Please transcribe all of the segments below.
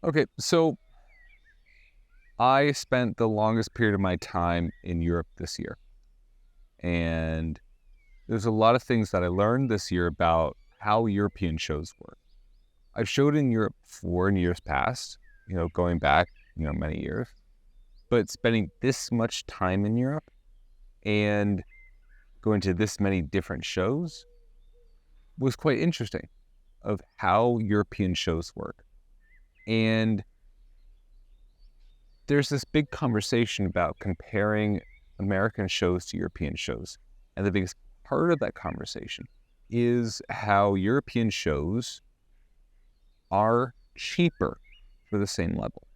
Okay, so I spent the longest period of my time in Europe this year. And there's a lot of things that I learned this year about how European shows work. I've showed in Europe before in years past, going back, many years. But spending this much time in Europe and going to this many different shows was quite interesting of how European shows work. And there's this big conversation about comparing American shows to European shows. And the biggest part of that conversation is how European shows are cheaper for the same level.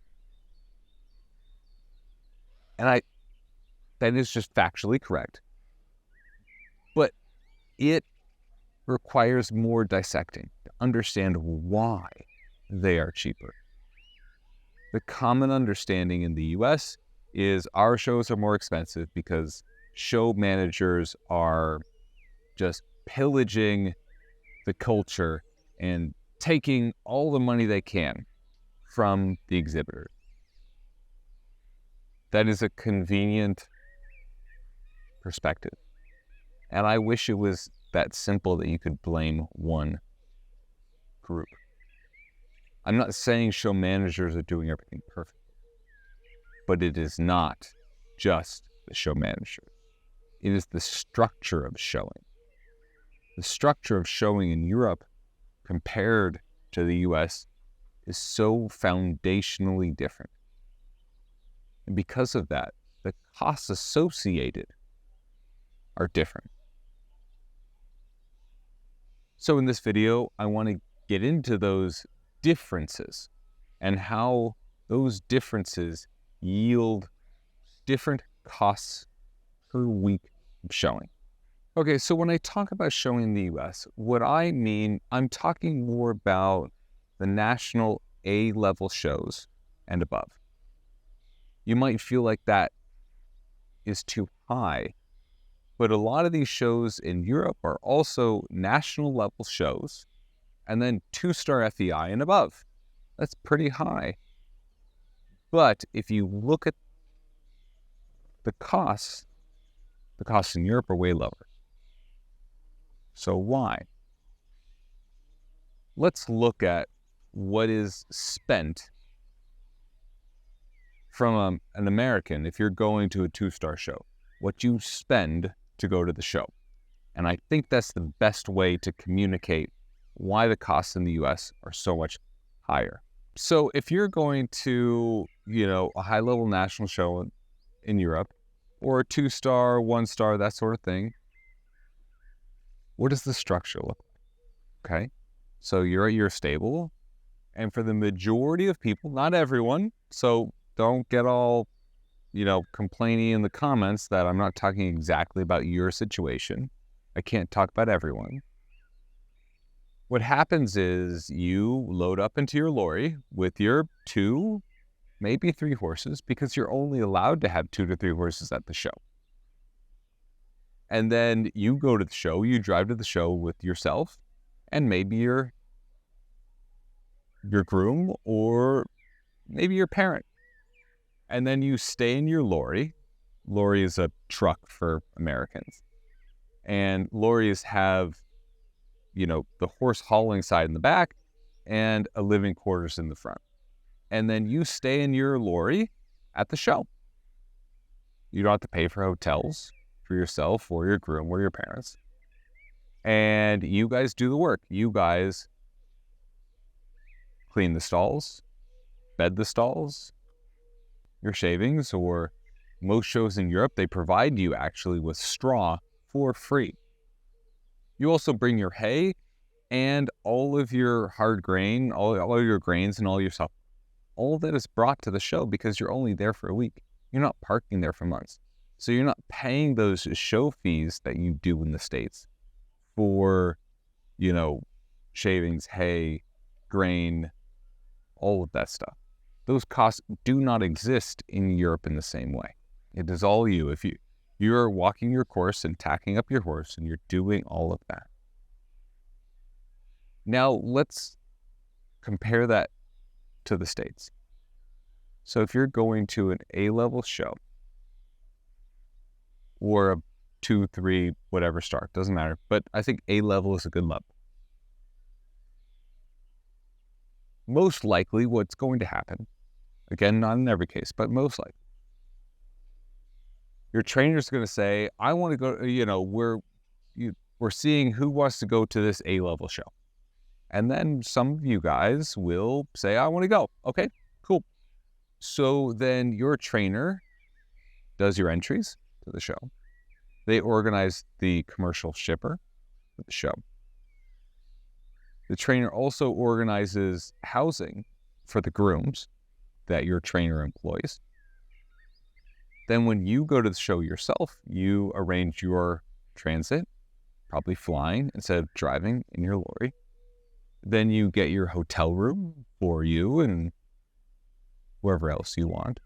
And that is just factually correct. But it requires more dissecting to understand why they are cheaper. The common understanding in the US is our shows are more expensive because show managers are just pillaging the culture and taking all the money they can from the exhibitor. That is a convenient perspective. And I wish it was that simple that you could blame one group. I'm not saying show managers are doing everything perfect, but it is not just the show manager. It is the structure of showing. The structure of showing in Europe compared to the US is so foundationally different. And because of that, the costs associated are different. So in this video, I want to get into those differences and how those differences yield different costs per week of showing. Okay, so when I talk about showing in the US, what I mean, I'm talking more about the national A-level shows and above. You might feel like that is too high, but a lot of these shows in Europe are also national level shows and then 2-star FEI and above. That's pretty high. But if you look at the costs in Europe are way lower. So why? Let's look at what is spent from an American if you're going to a 2-star show, what you spend to go to the show. And I think that's the best way to communicate why the costs in the US are so much higher. So if you're going to, a high-level national show in Europe, or a 2-star, 1-star, that sort of thing, what does the structure look like? Okay, so you're at your stable, and for the majority of people, not everyone, so don't get all, complaining in the comments that I'm not talking exactly about your situation. I can't talk about everyone. What happens is you load up into your lorry with your 2, maybe 3 horses, because you're only allowed to have 2 to 3 horses at the show. And then you go to the show, you drive to the show with yourself and maybe your groom or maybe your parent. And then you stay in your lorry. Lorry is a truck for Americans. And lorries have, the horse hauling side in the back and a living quarters in the front. And then you stay in your lorry at the show. You don't have to pay for hotels for yourself or your groom or your parents. And you guys do the work. You guys clean the stalls, bed the stalls, your shavings, or most shows in Europe, they provide you actually with straw for free. You also bring your hay and all of your hard grain, all your grains and all your stuff. All of that is brought to the show because you're only there for a week. You're not parking there for months. So you're not paying those show fees that you do in the States for, shavings, hay, grain, all of that stuff. Those costs do not exist in Europe in the same way. It is all you. If you're walking your course and tacking up your horse and you're doing all of that. Now let's compare that to the States. So if you're going to an A-level show or a 2, 3, whatever star, doesn't matter. But I think A-level is a good level. Most likely what's going to happen, again, not in every case, but most likely, your trainer's going to say, I want to go, we're seeing who wants to go to this A-level show. And then some of you guys will say, I want to go. Okay, cool. So then your trainer does your entries to the show. They organize the commercial shipper for the show. The trainer also organizes housing for the grooms that your trainer employs. Then when you go to the show yourself, you arrange your transit, probably flying instead of driving in your lorry. Then you get your hotel room for you and wherever else you want.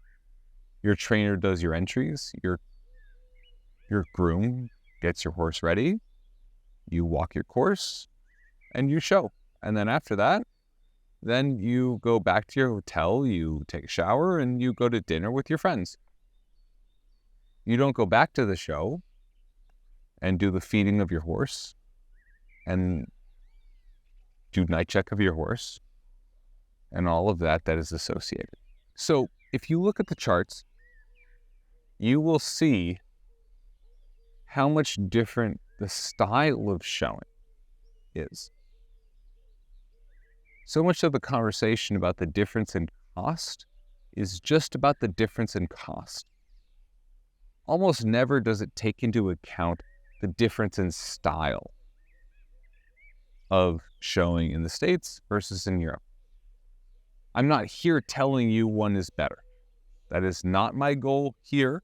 Your trainer does your entries. Your groom gets your horse ready. You walk your course and you show. And then after that, then you go back to your hotel, you take a shower, and you go to dinner with your friends. You don't go back to the show and do the feeding of your horse and do night check of your horse and all of that is associated. So if you look at the charts, you will see how much different the style of showing is. So much of the conversation about the difference in cost is just about the difference in cost. Almost never does it take into account the difference in style of showing in the States versus in Europe. I'm not here telling you one is better. That is not my goal here.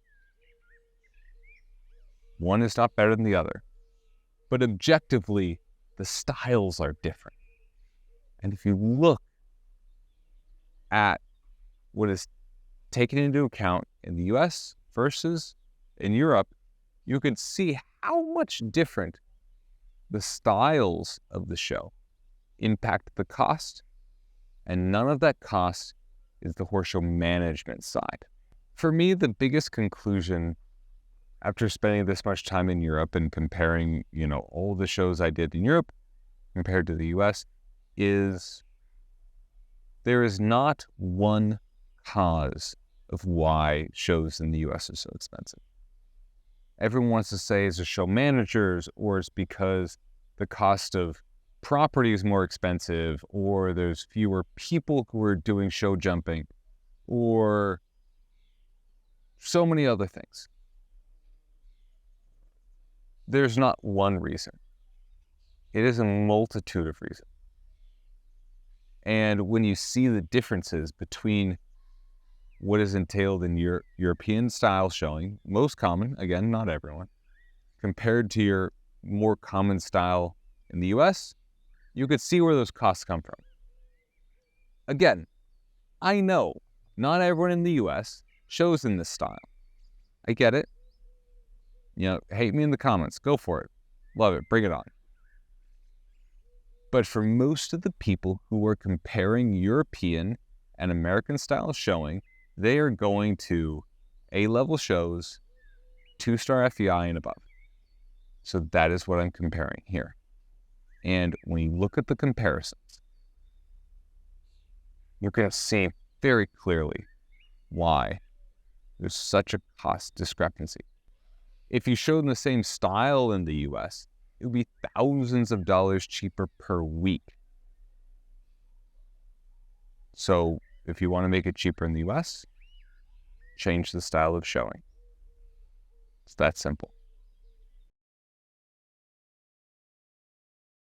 One is not better than the other. But objectively, the styles are different. And if you look at what is taken into account in the US versus in Europe, you can see how much different the styles of the show impact the cost, and none of that cost is the horse show management side. For me, the biggest conclusion after spending this much time in Europe and comparing, all the shows I did in Europe compared to the US is there is not one cause of why shows in the US are so expensive. Everyone wants to say it's the show managers, or it's because the cost of property is more expensive, or there's fewer people who are doing show jumping, or so many other things. There's not one reason. It is a multitude of reasons. And when you see the differences between what is entailed in your European style showing, most common, again, not everyone, compared to your more common style in the US, you could see where those costs come from. Again, I know not everyone in the US shows in this style. I get it. Hate me in the comments. Go for it. Love it. Bring it on. But for most of the people who are comparing European and American style showing, they are going to A-level shows, 2-star FEI and above. So that is what I'm comparing here. And when you look at the comparisons, you're going to see very clearly why there's such a cost discrepancy. If you showed the same style in the US, it would be thousands of dollars cheaper per week. So if you want to make it cheaper in the US, change the style of showing. It's that simple.